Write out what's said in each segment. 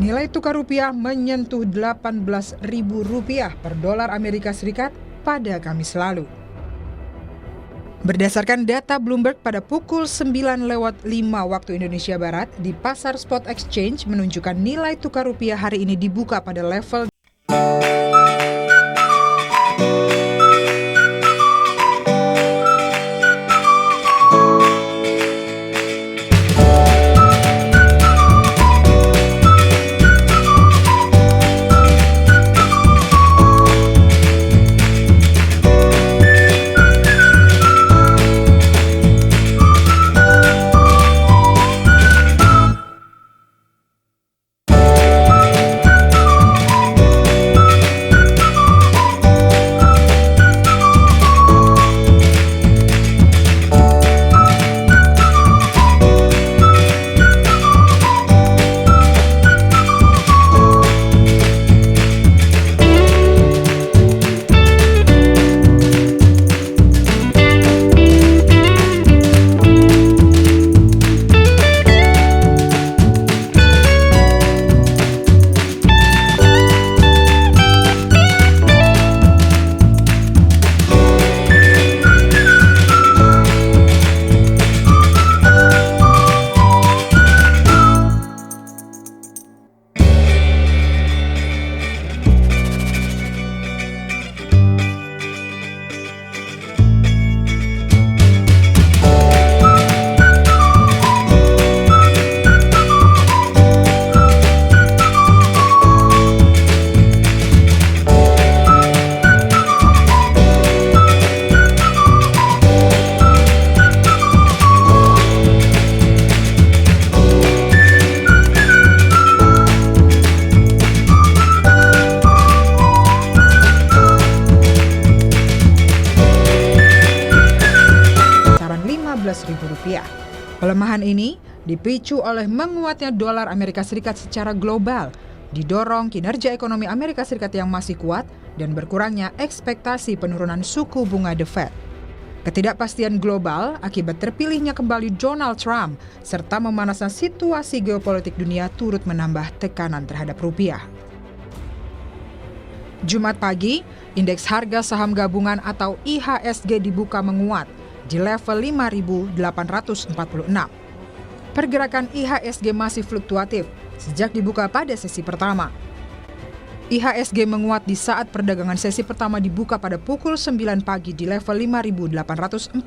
Nilai tukar rupiah menyentuh Rp18.000 per dolar Amerika Serikat pada Kamis lalu. Berdasarkan data Bloomberg pada pukul 9:05 waktu Indonesia Barat, di pasar spot exchange menunjukkan nilai tukar rupiah hari ini dibuka pada level Rp15.000. Pelemahan ini dipicu oleh menguatnya dolar Amerika Serikat secara global, didorong kinerja ekonomi Amerika Serikat yang masih kuat dan berkurangnya ekspektasi penurunan suku bunga The Fed. Ketidakpastian global akibat terpilihnya kembali Donald Trump serta memanasnya situasi geopolitik dunia turut menambah tekanan terhadap rupiah. Jumat pagi, indeks harga saham gabungan atau IHSG dibuka menguat di level 5.846. Pergerakan IHSG masih fluktuatif sejak dibuka pada sesi pertama. IHSG menguat di saat perdagangan sesi pertama dibuka pada pukul 9 pagi di level 5.846,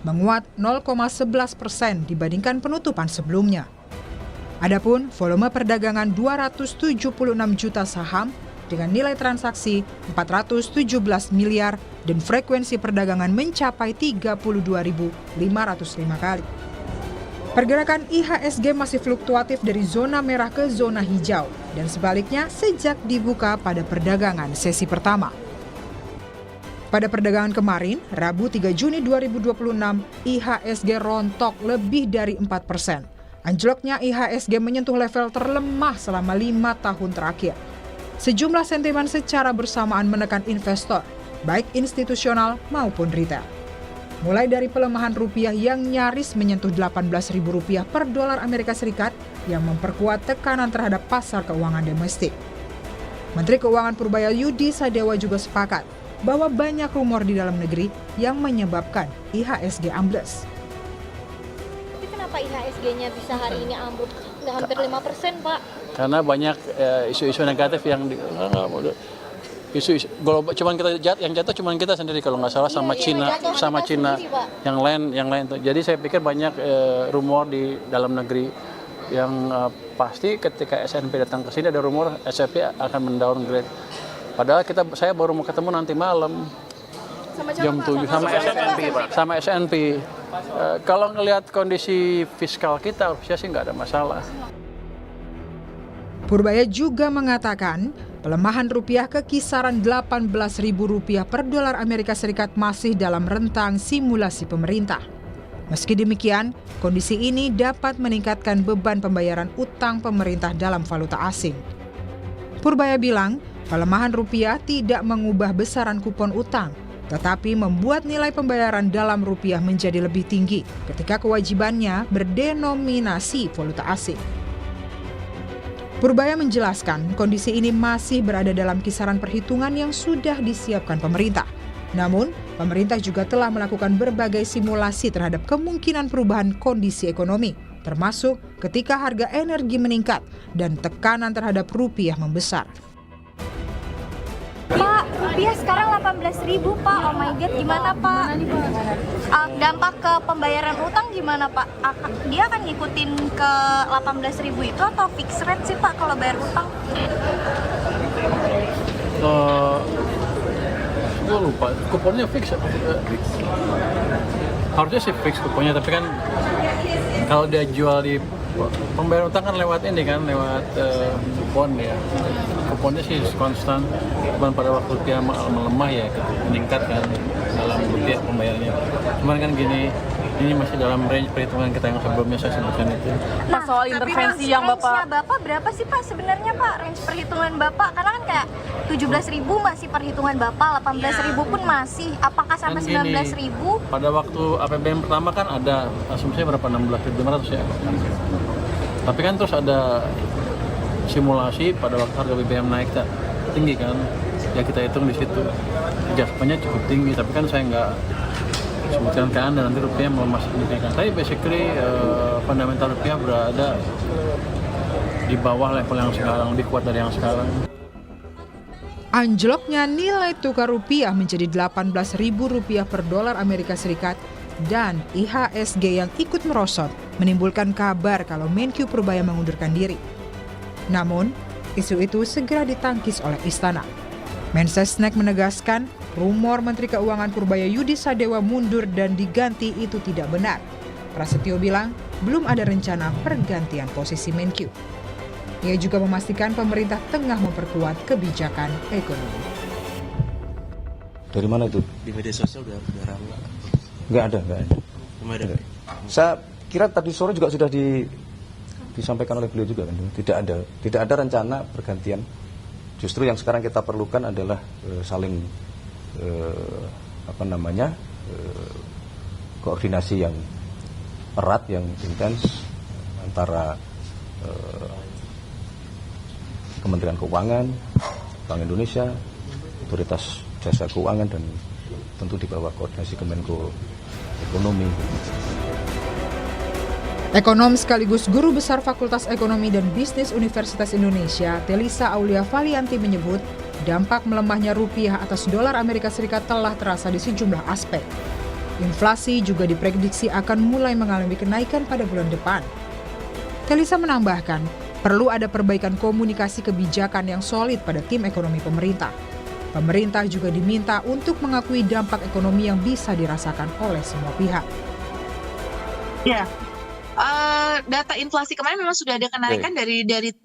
menguat 0,11% dibandingkan penutupan sebelumnya. Adapun volume perdagangan 276 juta saham dengan nilai transaksi 417 miliar dan frekuensi perdagangan mencapai 32.505 kali. Pergerakan IHSG masih fluktuatif dari zona merah ke zona hijau dan sebaliknya sejak dibuka pada perdagangan sesi pertama. Pada perdagangan kemarin, Rabu 3 Juni 2026, IHSG rontok lebih dari 4%. Anjloknya IHSG menyentuh level terlemah selama 5 tahun terakhir. Sejumlah sentimen secara bersamaan menekan investor, baik institusional maupun retail. Mulai dari pelemahan rupiah yang nyaris menyentuh Rp18.000 per dolar Amerika Serikat yang memperkuat tekanan terhadap pasar keuangan domestik. Menteri Keuangan Purbaya Yudi Sadewa juga sepakat bahwa banyak rumor di dalam negeri yang menyebabkan IHSG ambles. Tapi kenapa IHSG-nya bisa hari ini ambruk hampir 5%, Pak? Karena banyak isu-isu negatif yang isu global, cuman kita yang jatuh cuman kita sendiri kalau nggak salah sama Cina sendiri, yang lain tuh. Jadi saya pikir banyak rumor di dalam negeri yang pasti ketika S&P datang ke sini ada rumor S&P akan mendowngrade. Padahal saya baru mau ketemu nanti malam jam 7 sama S&P. Kalau ngelihat kondisi fiskal kita harusnya sih nggak ada masalah. Purbaya juga mengatakan pelemahan rupiah ke kisaran Rp18.000 per dolar Amerika Serikat masih dalam rentang simulasi pemerintah. Meski demikian, kondisi ini dapat meningkatkan beban pembayaran utang pemerintah dalam valuta asing. Purbaya bilang, pelemahan rupiah tidak mengubah besaran kupon utang, tetapi membuat nilai pembayaran dalam rupiah menjadi lebih tinggi ketika kewajibannya berdenominasi valuta asing. Purbaya menjelaskan kondisi ini masih berada dalam kisaran perhitungan yang sudah disiapkan pemerintah. Namun, pemerintah juga telah melakukan berbagai simulasi terhadap kemungkinan perubahan kondisi ekonomi, termasuk ketika harga energi meningkat dan tekanan terhadap rupiah membesar. Pak, rupiah sekarang 18.000 Pak. Oh my god, gimana Pak? Dampak ke pembayaran utang gimana Pak? Dia akan ngikutin ke 18.000 itu atau fixed rate sih Pak kalau bayar utang? Gue lupa, kuponnya fix. Harusnya sih fix kuponnya, tapi kan kalau dia jual di pembayaran utang kan lewat ini kan, lewat kupon ya. Kuponnya sih konstan, cuman pada waktu rupiah melemah ya meningkat kan dalam rupiah pembayarannya. Cuman kan gini, ini masih dalam range perhitungan kita yang sebelumnya saya sebutkan itu. Nah, soal intervensi yang Bapak berapa sih Pak sebenarnya Pak? Range perhitungan Bapak karena kan kayak 17.000 masih perhitungan Bapak, 18.000 pun masih. Apakah sampai 19.000? Pada waktu APBN pertama kan ada asumsinya berapa, 16.500 ya. Tapi kan terus ada simulasi pada waktu harga BBM naik tinggi kan, ya kita hitung di situ. Adjustmentnya cukup tinggi, tapi kan saya nggak sebutkan ke Anda nanti rupiah melemah signifikan. Tapi basically fundamental rupiah berada di bawah level yang sekarang, lebih kuat dari yang sekarang. Anjloknya nilai tukar rupiah menjadi Rp18.000 per dolar Amerika Serikat dan IHSG yang ikut merosot menimbulkan kabar kalau Menkyu Purbaya mengundurkan diri. Namun, isu itu segera ditangkis oleh Istana. Mensesnek menegaskan rumor Menteri Keuangan Purbaya Yudi Sadewa mundur dan diganti itu tidak benar. Prasetyo bilang belum ada rencana pergantian posisi Menkyu. Ia juga memastikan pemerintah tengah memperkuat kebijakan ekonomi. Dari mana itu? Di media sosial udah ramai. Nggak ada. Kemarin. Saya kira tadi sore juga sudah disampaikan oleh beliau juga kan. Tidak ada rencana pergantian. Justru yang sekarang kita perlukan adalah saling koordinasi yang erat, yang intens antara Kementerian Keuangan, Bank Indonesia, Otoritas Jasa Keuangan, dan tentu di bawah koordinasi Kemenko Ekonomi. Ekonom sekaligus guru besar Fakultas Ekonomi dan Bisnis Universitas Indonesia, Telisa Aulia Valianti menyebut, dampak melemahnya rupiah atas dolar Amerika Serikat telah terasa di sejumlah aspek. Inflasi juga diprediksi akan mulai mengalami kenaikan pada bulan depan. Telisa menambahkan, perlu ada perbaikan komunikasi kebijakan yang solid pada tim ekonomi pemerintah. Pemerintah juga diminta untuk mengakui dampak ekonomi yang bisa dirasakan oleh semua pihak. Ya, data inflasi kemarin memang sudah ada kenaikan dari 2,4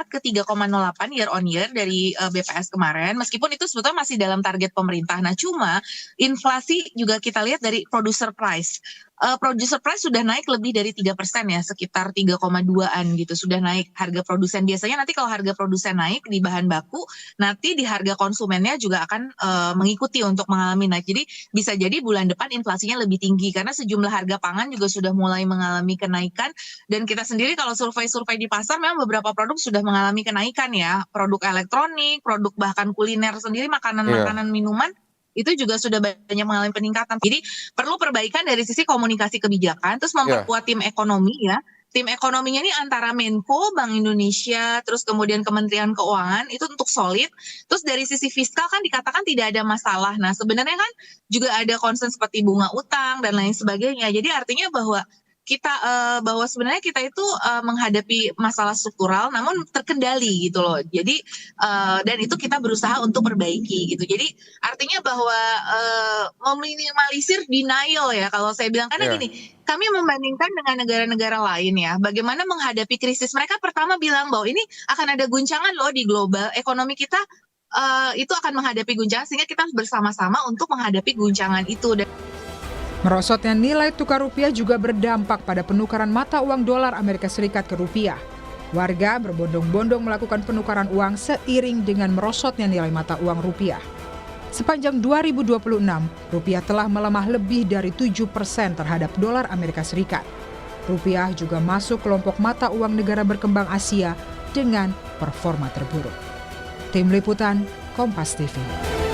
ke 3,08 year on year dari BPS kemarin, meskipun itu sebetulnya masih dalam target pemerintah. Nah, cuma inflasi juga kita lihat dari producer price. Producer price sudah naik lebih dari 3% ya, sekitar 3,2an gitu, sudah naik harga produsen. Biasanya nanti kalau harga produsen naik di bahan baku, nanti di harga konsumennya juga akan mengikuti untuk mengalami naik. Jadi bisa jadi bulan depan inflasinya lebih tinggi karena sejumlah harga pangan juga sudah mulai mengalami kenaikan. Dan kita sendiri kalau survei-survei di pasar memang beberapa produk sudah mengalami kenaikan ya, produk elektronik, produk bahkan kuliner sendiri, makanan-makanan minuman itu juga sudah banyak mengalami peningkatan. Jadi perlu perbaikan dari sisi komunikasi kebijakan, terus memperkuat tim ekonomi ya. Tim ekonominya ini antara Menko, Bank Indonesia, terus kemudian Kementerian Keuangan itu untuk solid. Terus dari sisi fiskal kan dikatakan tidak ada masalah. Nah sebenarnya kan juga ada concern seperti bunga utang dan lain sebagainya. Jadi artinya bahwa sebenarnya kita itu menghadapi masalah struktural namun terkendali gitu loh. Jadi dan itu kita berusaha untuk perbaiki gitu. Jadi artinya bahwa meminimalisir denial ya kalau saya bilang, karena gini, kami membandingkan dengan negara-negara lain ya, bagaimana menghadapi krisis. Mereka pertama bilang bahwa ini akan ada guncangan loh di global ekonomi kita, itu akan menghadapi guncangan sehingga kita harus bersama-sama untuk menghadapi guncangan itu. Merosotnya nilai tukar rupiah juga berdampak pada penukaran mata uang dolar Amerika Serikat ke rupiah. Warga berbondong-bondong melakukan penukaran uang seiring dengan merosotnya nilai mata uang rupiah. Sepanjang 2026, rupiah telah melemah lebih dari 7% terhadap dolar Amerika Serikat. Rupiah juga masuk kelompok mata uang negara berkembang Asia dengan performa terburuk. Tim Liputan, Kompas TV.